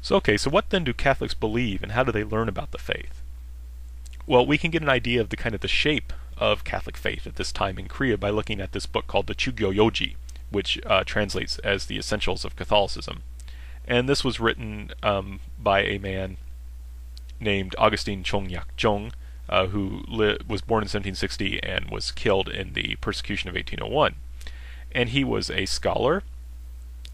So what then do Catholics believe, and how do they learn about the faith? Well, we can get an idea of the kind of the shape of Catholic faith at this time in Korea by looking at this book called the Chugyo Yoji, which translates as the Essentials of Catholicism. And this was written by a man named Augustine Chongyak-jong, who was born in 1760 and was killed in the persecution of 1801. And he was a scholar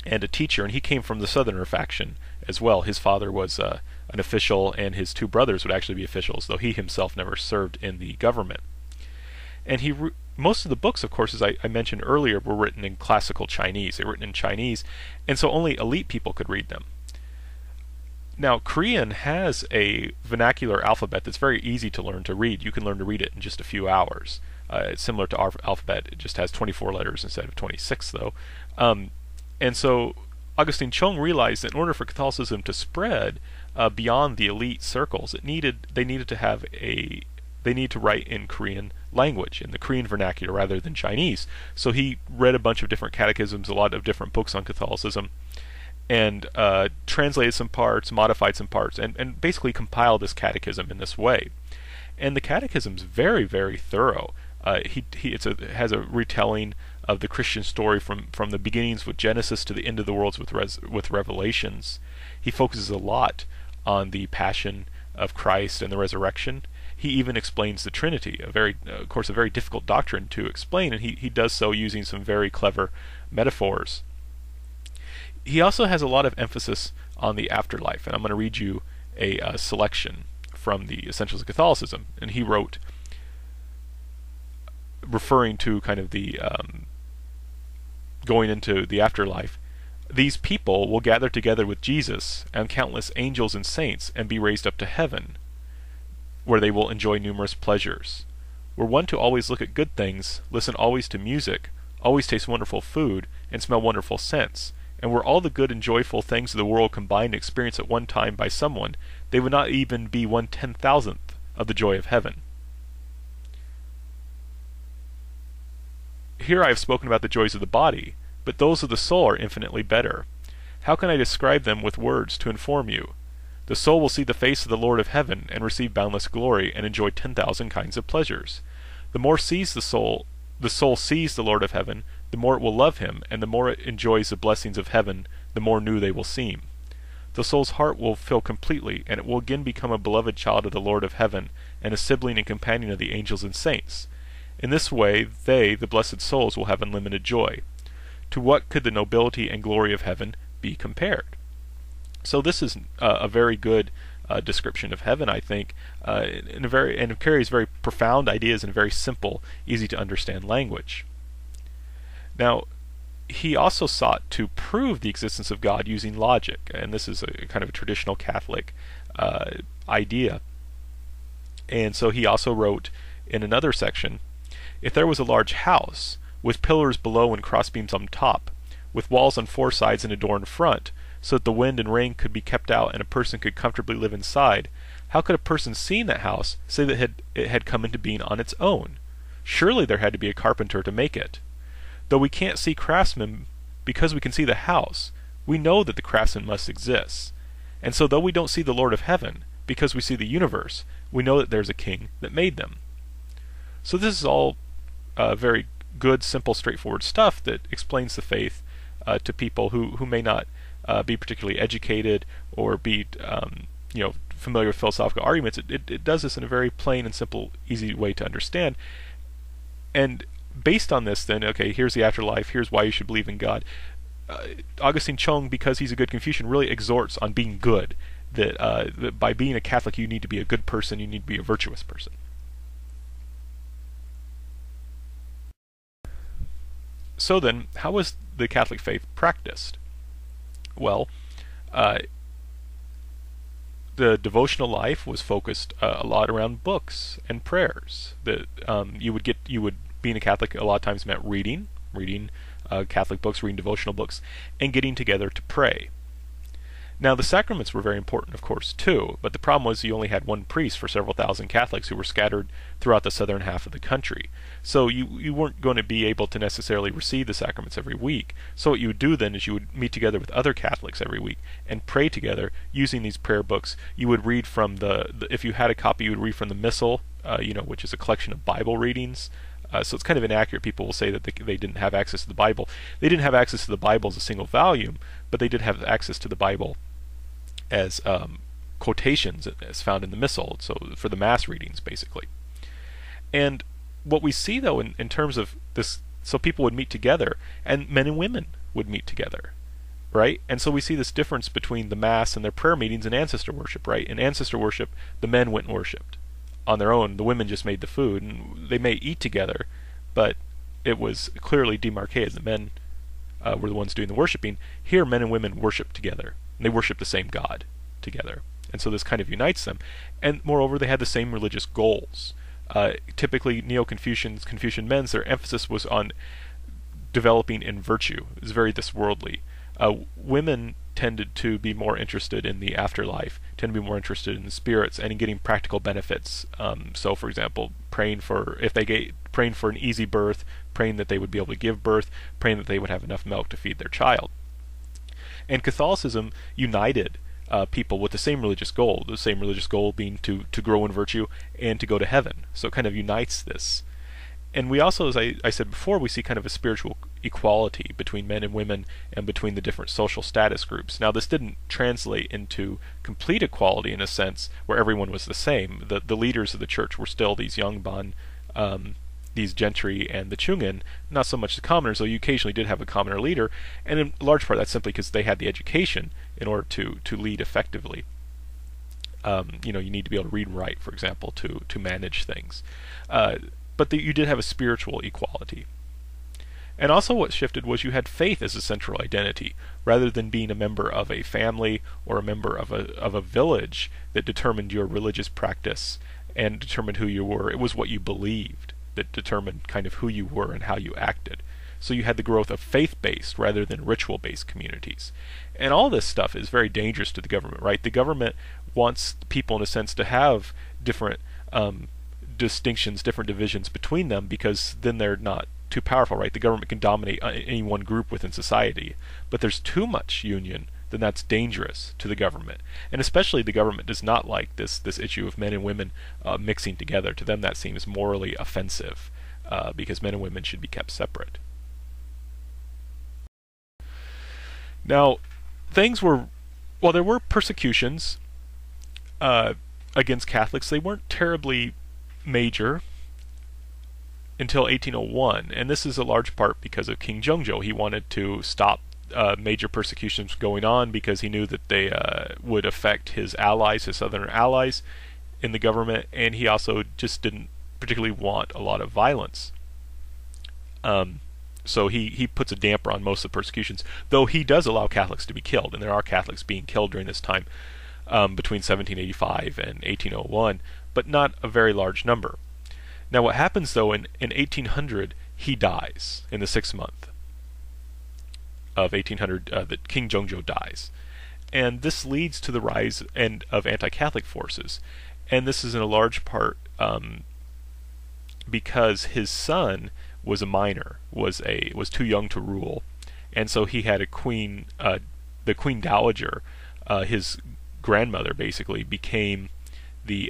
and a teacher, and he came from the Southerner faction as well. His father was an official, and his two brothers would actually be officials, though he himself never served in the government. And most of the books, of course, as I mentioned earlier, were written in classical Chinese. They were written in Chinese, and so only elite people could read them. Now, Korean has a vernacular alphabet that's very easy to learn to read. You can learn to read it in just a few hours. It's similar to our alphabet. It just has 24 letters instead of 26, though. And so Augustine Chong realized that in order for Catholicism to spread beyond the elite circles, they needed to write in Korean language, in the Korean vernacular, rather than Chinese. So he read a bunch of different catechisms, a lot of different books on Catholicism, and translated some parts, modified some parts, and basically compiled this catechism in this way. And the catechism's very, very thorough. It has a retelling of the Christian story from the beginnings with Genesis to the end of the worlds with Revelations. He focuses a lot on the passion of Christ and the resurrection. He even explains the Trinity, of course, a very difficult doctrine to explain, and he does so using some very clever metaphors. He also has a lot of emphasis on the afterlife, and I'm going to read you a selection from the Essentials of Catholicism. And he wrote, referring to kind of the going into the afterlife, "These people will gather together with Jesus and countless angels and saints and be raised up to heaven, where they will enjoy numerous pleasures. Were one to always look at good things, listen always to music, always taste wonderful food, and smell wonderful scents, and were all the good and joyful things of the world combined and experienced at one time by someone, they would not even be 1/10,000th of the joy of heaven." Here I have spoken about the joys of the body, but those of the soul are infinitely better. How can I describe them with words to inform you? The soul will see the face of the Lord of heaven, and receive boundless glory, and enjoy 10,000 kinds of pleasures. The more the soul sees the Lord of heaven, the more it will love him, and the more it enjoys the blessings of heaven, the more new they will seem. The soul's heart will fill completely, and it will again become a beloved child of the Lord of heaven, and a sibling and companion of the angels and saints. In this way they, the blessed souls, will have unlimited joy. To what could the nobility and glory of heaven be compared? So this is a very good description of heaven, I think, and it carries very profound ideas in a very simple, easy to understand language. Now, he also sought to prove the existence of God using logic, and this is a kind of a traditional Catholic idea. And so he also wrote in another section, "If there was a large house, with pillars below and crossbeams on top, with walls on four sides and a door in front, so that the wind and rain could be kept out and a person could comfortably live inside, how could a person seeing that house say that it had come into being on its own? Surely there had to be a carpenter to make it. Though we can't see craftsmen because we can see the house, we know that the craftsman must exist. And so though we don't see the Lord of heaven, because we see the universe, we know that there's a king that made them." So this is all very good, simple, straightforward stuff that explains the faith to people who may not be particularly educated or be familiar with philosophical arguments. It does this in a very plain and simple, easy way to understand. And based on this, then, okay, here's the afterlife, here's why you should believe in God. Augustine Chong, because he's a good Confucian, really exhorts on being good, that by being a Catholic you need to be a good person, you need to be a virtuous person. So then, how was the Catholic faith practiced? Well, the devotional life was focused a lot around books and prayers. That being a Catholic a lot of times meant reading Catholic books, reading devotional books, and getting together to pray. Now, the sacraments were very important, of course, too, but the problem was you only had one priest for several thousand Catholics who were scattered throughout the southern half of the country. So you weren't going to be able to necessarily receive the sacraments every week. So what you would do then is you would meet together with other Catholics every week and pray together using these prayer books. You would read from if you had a copy, you would read from the Missal, which is a collection of Bible readings. So it's kind of inaccurate. People will say that they didn't have access to the Bible. They didn't have access to the Bible as a single volume, but they did have access to the Bible as quotations as found in the Missal, so for the Mass readings, basically. And what we see, though, in terms of this, so people would meet together, and men and women would meet together, right? And so we see this difference between the Mass and their prayer meetings and ancestor worship, right? In ancestor worship, the men went and worshipped on their own. The women just made the food, and they may eat together, but it was clearly demarcated. The men were the ones doing the worshiping. Here, men and women worship together, and they worship the same God together. And so this kind of unites them. And moreover, they had the same religious goals. Typically, Neo-Confucians, Confucian men's, their emphasis was on developing in virtue. It was very this worldly. Women tended to be more interested in the afterlife, tend to be more interested in the spirits and in getting practical benefits. So, for example, praying for an easy birth, praying that they would be able to give birth, praying that they would have enough milk to feed their child. And Catholicism united people with the same religious goal being to grow in virtue and to go to heaven. So it kind of unites this. And we also, as I said before, we see kind of a spiritual equality between men and women and between the different social status groups. Now, this didn't translate into complete equality in a sense where everyone was the same. The leaders of the church were still these Yangban, these gentry and the Chungin, not so much the commoners, though you occasionally did have a commoner leader, and in large part that's simply because they had the education in order to lead effectively. You need to be able to read and write, for example, to manage things. But you did have a spiritual equality. And also what shifted was you had faith as a central identity, rather than being a member of a family or a member of a village that determined your religious practice and determined who you were. It was what you believed that determined kind of who you were and how you acted. So you had the growth of faith-based rather than ritual-based communities. And all this stuff is very dangerous to the government, right? The government wants people, in a sense, to have different distinctions, different divisions between them, because then they're not too powerful, right? The government can dominate any one group within society. But there's too much union, then that's dangerous to the government. And especially the government does not like this issue of men and women mixing together. To them that seems morally offensive, because men and women should be kept separate. Now, there were persecutions against Catholics. They weren't terribly major until 1801, and this is a large part because of King Jongjo. He wanted to stop major persecutions going on because he knew that they would affect his allies, his southern allies in the government, and he also just didn't particularly want a lot of violence. So he puts a damper on most of the persecutions, though he does allow Catholics to be killed, and there are Catholics being killed during this time between 1785 and 1801, but not a very large number. Now what happens though, in 1800 he dies in the 6th month of 1800, that King Jongjo dies. And this leads to the rise of anti-Catholic forces. And this is in a large part because his son was a minor, was too young to rule, and so he had a queen, the Queen Dowager, his grandmother basically became the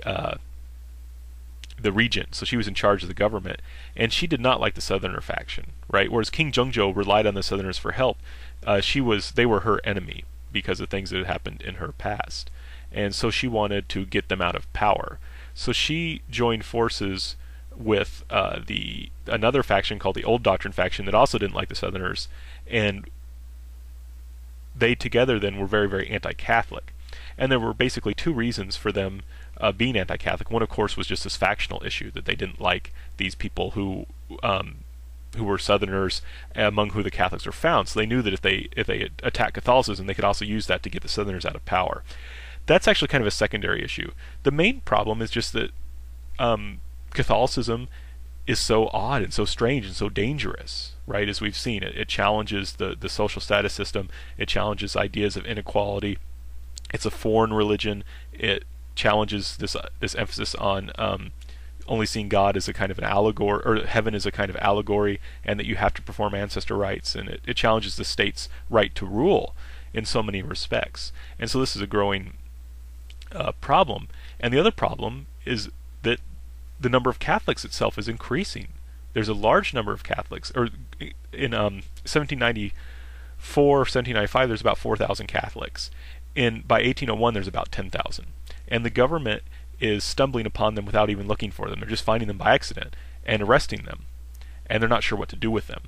regent, so she was in charge of the government, and she did not like the Southerner faction, right? Whereas King Jongjo relied on the Southerners for help, they were her enemy because of things that had happened in her past, and so she wanted to get them out of power. So she joined forces with another faction called the Old Doctrine faction that also didn't like the Southerners, and they together then were very, very anti-Catholic. And there were basically two reasons for them being anti-Catholic. One, of course, was just this factional issue, that they didn't like these people who were Southerners, among who the Catholics were found. So they knew that if they attacked Catholicism, they could also use that to get the Southerners out of power. That's actually kind of a secondary issue. The main problem is just that Catholicism is so odd and so strange and so dangerous, right? As we've seen, it challenges the social status system. It challenges ideas of inequality. It's a foreign religion. It challenges this emphasis on only seeing God as a kind of an allegory, or heaven as a kind of allegory, and that you have to perform ancestor rites, and it challenges the state's right to rule in so many respects. And so this is a growing problem. And the other problem is that the number of Catholics itself is increasing. There's a large number of Catholics, or in 1794, 1795, there's about 4,000 Catholics. By 1801, there's about 10,000. And the government is stumbling upon them without even looking for them. They're just finding them by accident and arresting them. And they're not sure what to do with them.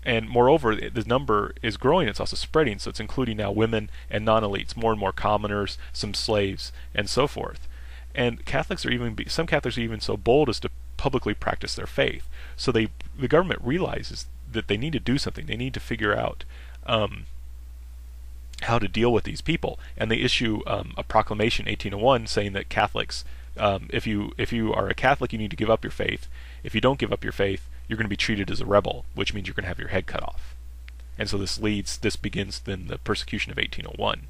And moreover, the number is growing. It's also spreading, so it's including now women and non-elites, more and more commoners, some slaves, and so forth. And some Catholics are even so bold as to publicly practice their faith. So the government realizes that they need to do something. They need to figure out how to deal with these people, and they issue a proclamation, 1801, saying that Catholics, if you are a Catholic, you need to give up your faith. If you don't give up your faith, you're going to be treated as a rebel, which means you're going to have your head cut off. And so this begins then the persecution of 1801.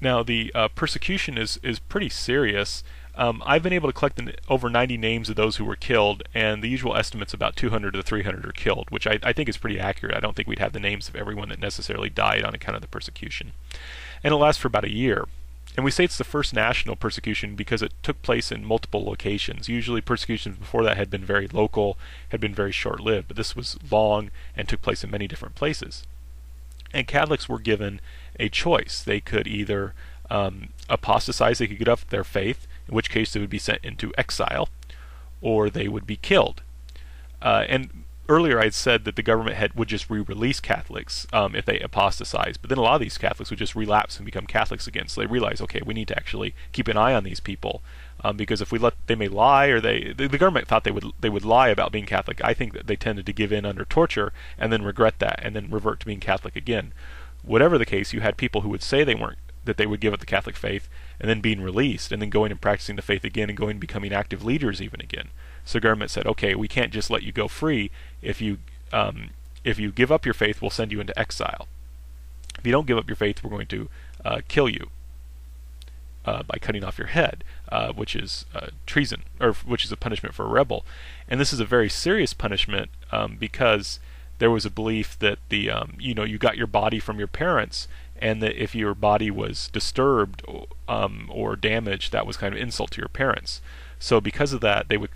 Now the persecution is pretty serious. I've been able to collect over 90 names of those who were killed, and the usual estimate's about 200 to 300 are killed, which I think is pretty accurate. I don't think we'd have the names of everyone that necessarily died on account of the persecution. And it lasts for about a year. And we say it's the first national persecution because it took place in multiple locations. Usually persecutions before that had been very local, had been very short-lived, but this was long and took place in many different places. And Catholics were given a choice. They could either apostatize, they could give up their faith, in which case they would be sent into exile, or they would be killed. And earlier I had said that the government would just re-release Catholics if they apostatize, but then a lot of these Catholics would just relapse and become Catholics again. So they realize, okay, we need to actually keep an eye on these people, because if we they may lie, or the government thought they would lie about being Catholic. I think that they tended to give in under torture and then regret that and then revert to being Catholic again. Whatever the case, you had people who would say that they would give up the Catholic faith, and then being released, and then going and practicing the faith again, and going and becoming active leaders even again. So the government said, okay, we can't just let you go free. If you give up your faith, we'll send you into exile. If you don't give up your faith, we're going to kill you by cutting off your head, which is treason, or which is a punishment for a rebel. And this is a very serious punishment because there was a belief that you got your body from your parents, and that if your body was disturbed or damaged, that was kind of insult to your parents. So because of that, they would,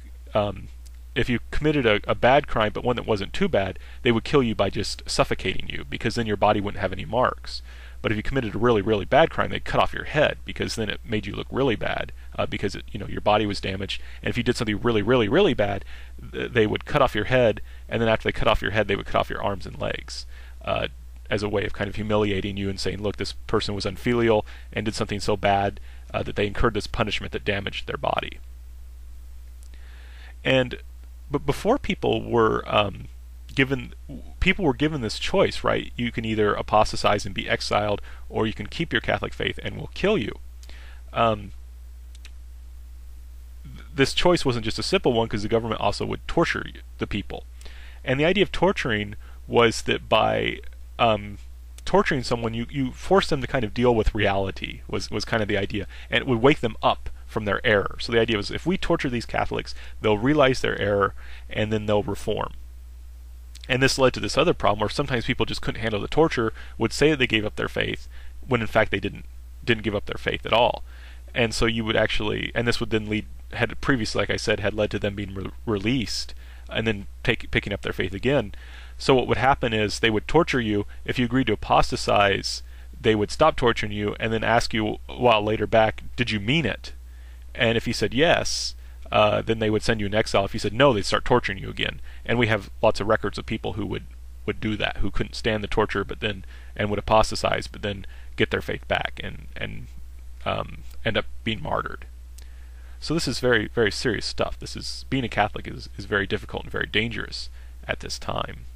if you committed a bad crime, but one that wasn't too bad, they would kill you by just suffocating you, because then your body wouldn't have any marks. But if you committed a really, really bad crime, they'd cut off your head, because then it made you look really bad, because your body was damaged. And if you did something really, really, really bad, they would cut off your head, and then after they cut off your head, they would cut off your arms and legs, as a way of kind of humiliating you and saying, look, this person was unfilial and did something so bad that they incurred this punishment that damaged their body. But before people were given this choice, right? You can either apostatize and be exiled, or you can keep your Catholic faith and we'll kill you. This choice wasn't just a simple one, because the government also would torture the people. And the idea of torturing was that by torturing someone, you force them to kind of deal with reality, was kind of the idea, and it would wake them up from their error. So the idea was, if we torture these Catholics, they'll realize their error, and then they'll reform. And this led to this other problem, where sometimes people just couldn't handle the torture, would say that they gave up their faith, when in fact they didn't give up their faith at all. And so you would actually, and this would then had previously, like I said, had led to them being released, and then picking up their faith again. So what would happen is they would torture you. If you agreed to apostatize, they would stop torturing you and then ask you a while later back, did you mean it? And if you said yes, then they would send you in exile. If you said no, they'd start torturing you again. And we have lots of records of people who would do that, who couldn't stand the torture, and would apostatize, but then get their faith back and end up being martyred. So this is very, very serious stuff. Being a Catholic is very difficult and very dangerous at this time.